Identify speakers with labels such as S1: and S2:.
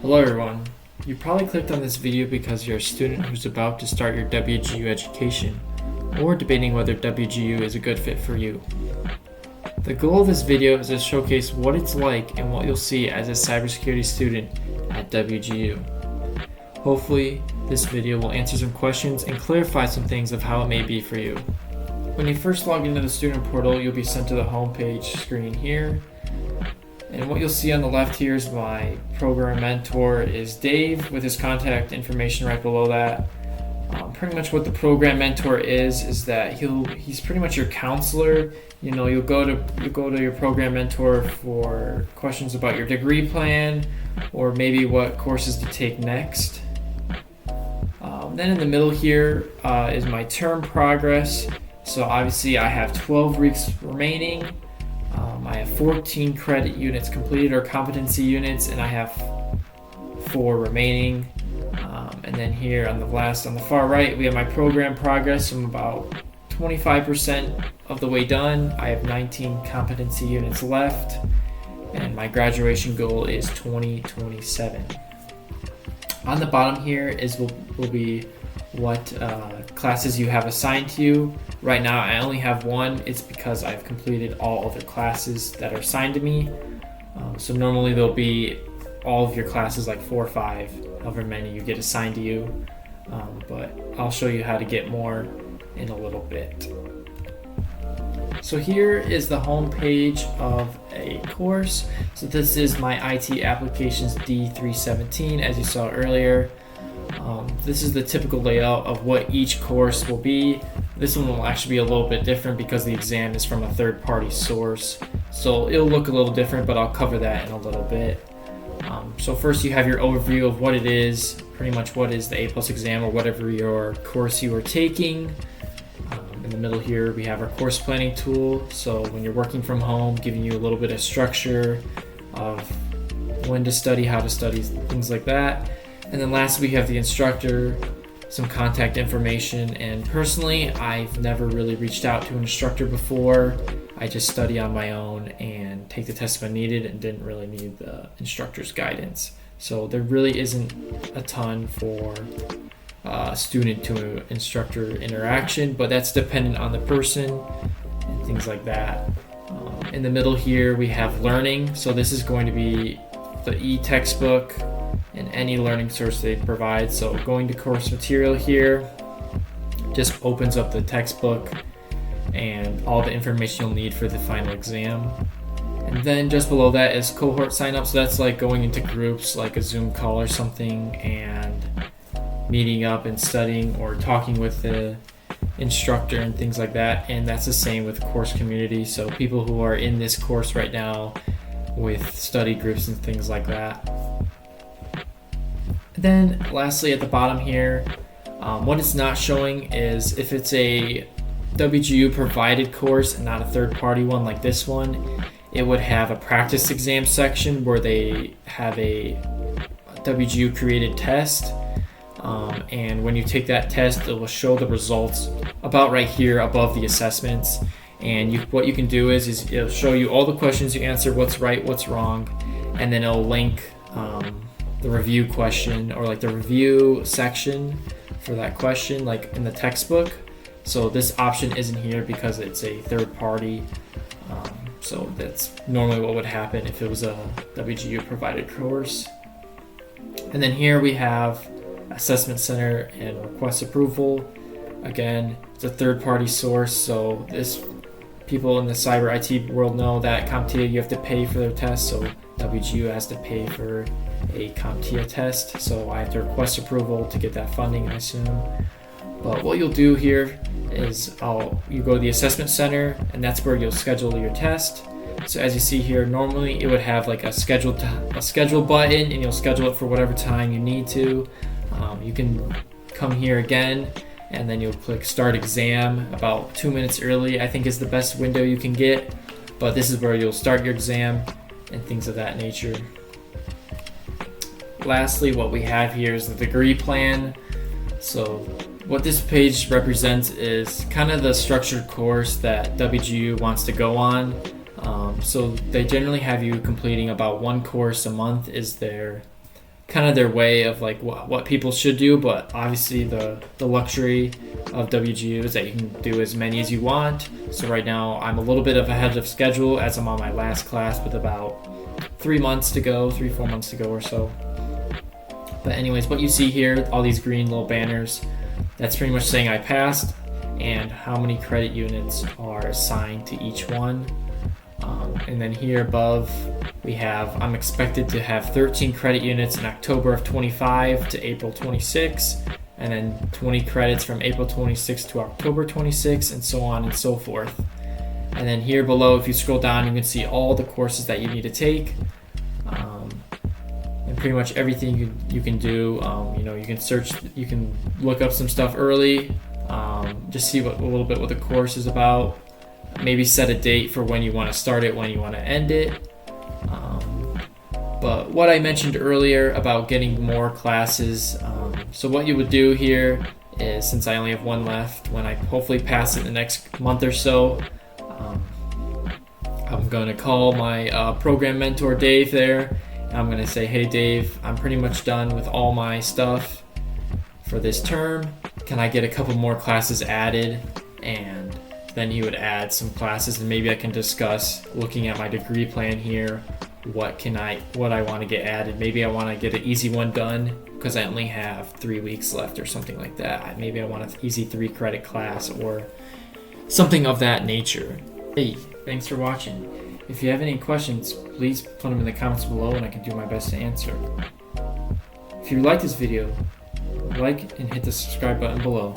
S1: Hello everyone. You probably clicked on this video because you're a student who's about to start your WGU education or debating whether WGU is a good fit for you. The goal of this video is to showcase what it's like and what you'll see as a cybersecurity student at WGU. Hopefully, this video will answer some questions and clarify some things of how it may be for you. When you first log into the student portal, you'll be sent to the homepage screen here. And what you'll see on the left here is my program mentor is Dave with his contact information right below that. Pretty much what the program mentor is that he's pretty much your counselor. You know, you'll go to your program mentor for questions about your degree plan or maybe what courses to take next. Then in the middle here is my term progress. So obviously I have 12 weeks remaining. I have 14 credit units completed or competency units, and I have 4 remaining. And then here on the far right, we have my program progress. I'm about 25% of the way done. I have 19 competency units left, and my graduation goal is 2027. On the bottom here will be what classes you have assigned to you. Right now I only have one. It's because I've completed all other classes that are assigned to me. So normally there'll be all of your classes, like 4 or 5, however many you get assigned to you. But I'll show you how to get more in a little bit. So here is the home page of a course. So this is my IT Applications D317, as you saw earlier. This is the typical layout of what each course will be. This one will actually be a little bit different because the exam is from a third-party source. So it'll look a little different, but I'll cover that in a little bit. So first you have your overview of what it is, pretty much what is the A+ exam or whatever your course you are taking. In the middle here we have our course planning tool. So when you're working from home, giving you a little bit of structure of when to study, how to study, things like that. And then lastly, we have the instructor, some contact information. And personally, I've never really reached out to an instructor before. I just study on my own and take the test when needed and didn't really need the instructor's guidance. So there really isn't a ton for student to instructor interaction, but that's dependent on the person and things like that. In the middle here, we have learning. So this is going to be the e-textbook and any learning source they provide. So going to course material here just opens up the textbook and all the information you'll need for the final exam. And then just below that is cohort sign up. So that's like going into groups like a Zoom call or something and meeting up and studying or talking with the instructor and things like that. And that's the same with course community. So people who are in this course right now with study groups and things like that. Then lastly at the bottom here, what it's not showing is if it's a WGU provided course and not a third-party one like this one, it would have a practice exam section where they have a WGU created test. And when you take that test, it will show the results about right here above the assessments. And what you can do is it'll show you all the questions you answer, what's right, what's wrong, and then it'll link the review question or like the review section for that question, like in the textbook. So this option isn't here because it's a third party. So that's normally what would happen if it was a WGU provided course. And then here we have assessment center and request approval. Again, it's a third party source. So this people in the cyber IT world know that CompTIA, you have to pay for their tests. So WGU has to pay for a CompTIA test, so I have to request approval to get that funding, I assume. But what you'll do here is you go to the assessment center, and that's where you'll schedule your test. So as you see here, normally it would have like a schedule button, and you'll schedule it for whatever time you need to. You can come here again, and then you'll click start exam about 2 minutes early, I think is the best window you can get. But this is where you'll start your exam and things of that nature. Lastly, what we have here is the degree plan. So what this page represents is kind of the structured course that WGU wants to go on. So they generally have you completing about 1 course a month is their kind of their way of like what people should do, but obviously the luxury of WGU is that you can do as many as you want. So right now I'm a little bit of ahead of schedule as I'm on my last class with about 4 months to go or so. But anyways, what you see here, all these green little banners, that's pretty much saying I passed and how many credit units are assigned to each one. And then here above we have, I'm expected to have 13 credit units in October of 25 to April 26, and then 20 credits from April 26 to October 26, and so on and so forth. And then here below, if you scroll down, you can see all the courses that you need to take, and pretty much everything you can do. You can search, you can look up some stuff early, just see a little bit what the course is about. Maybe set a date for when you want to start it, when you want to end it. But what I mentioned earlier about getting more classes, so what you would do here is, since I only have one left, when I hopefully pass it in the next month or so, I'm going to call my program mentor Dave there, and I'm going to say, hey Dave, I'm pretty much done with all my stuff for this term. Can I get a couple more classes added? And then he would add some classes, and maybe I can discuss, looking at my degree plan here, what I want to get added. Maybe I want to get an easy one done because I only have 3 weeks left or something like that. Maybe I want an easy 3 credit class or something of that nature. Hey, thanks for watching. If you have any questions, please put them in the comments below and I can do my best to answer. If you like this video, like and hit the subscribe button below.